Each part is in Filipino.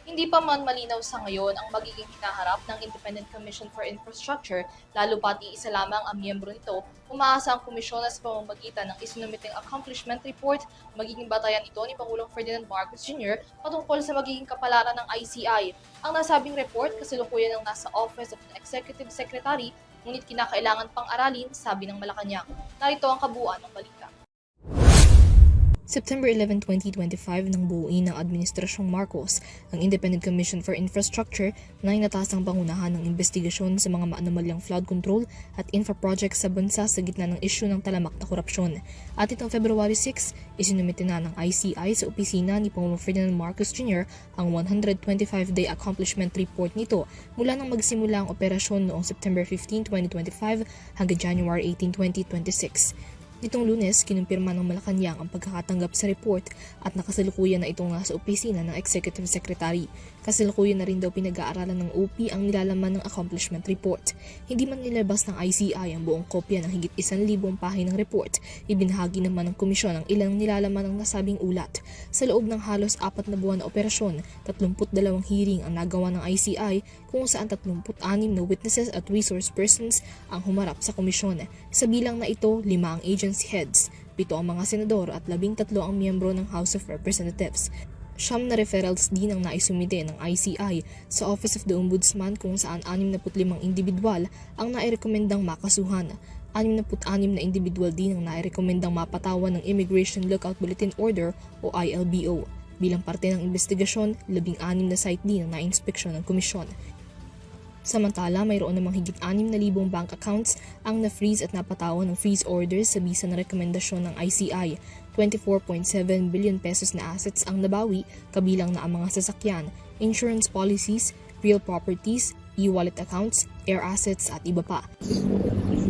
Hindi pa man malinaw sa ngayon ang magiging hinaharap ng Independent Commission for Infrastructure, lalo pat iisa lamang ang miyembro nito. Umaasa ang komisyon na sa pamamagitan ng isinumiteng accomplishment report, magiging batayan ito ni Pangulong Ferdinand Marcos Jr. patungkol sa magiging kapalaran ng ICI. Ang nasabing report kasalukuyan ang nasa Office of the Executive Secretary, ngunit kinakailangan pang aralin, sabi ng Malacanang. Narito ang kabuuan ng balita. September 11, 2025 nang buuin ng Administrasyong Marcos ang Independent Commission for Infrastructure na inatasang pangunahan ng investigasyon sa mga maanomalyang flood control at infra projects sa bansa sa gitna ng isyu ng talamak na korupsyon. At itong February 6, isinumite na ng ICI sa opisina ni Pangulong Ferdinand Marcos Jr. ang 125-day accomplishment report nito mula nang magsimula ang operasyon noong September 15, 2025 hanggang January 18, 2026. Nitong Lunes, kinumpirma ng Malacanang ang pagkakatanggap sa report at nakasalukuyan na itong nasa opisina ng Executive Secretary. Kasalukuyan na rin daw pinag-aaralan ng OP ang nilalaman ng accomplishment report. Hindi man nilabas ng ICI ang buong kopya ng higit 1,000 pahinang report. Ibinahagi naman ng komisyon ang ilang nilalaman ng nasabing ulat. Sa loob ng halos 4 na buwan na operasyon, 32 hearing ang nagawa ng ICI kung saan 36 na witnesses at resource persons ang humarap sa komisyon. Sa bilang na ito, 5 ang agency heads, 7 ang mga senador at 13 ang miyembro ng House of Representatives. 9 na referrals din ang naisumite ng ICI sa Office of the Ombudsman kung saan 65 individual ang nairekomendang makasuhan. 66 na individual din ang nairekomendang mapatawan ng Immigration Lookout Bulletin Order o ILBO. Bilang parte ng investigasyon, 16 na site din ang na-inspeksyon ng komisyon. Samantala, mayroon namang higit 6,000 bank accounts ang na-freeze at napatawan ng freeze orders sa bisa na rekomendasyon ng ICI. 24.7 billion pesos na assets ang nabawi, kabilang na ang mga sasakyan, insurance policies, real properties, e-wallet accounts, air assets at iba pa.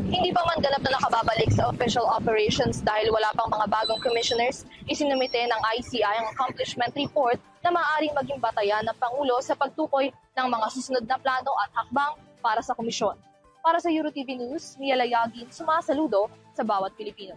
Hindi pa man ganap na nakababalik sa official operations dahil wala pang mga bagong commissioners, isinumite ng ICI ang accomplishment report na maaaring maging batayan ng Pangulo sa pagtukoy ng mga susunod na plano at hakbang para sa komisyon. Para sa EuroTV News, Mia Layagin, sumasaludo sa bawat Pilipino.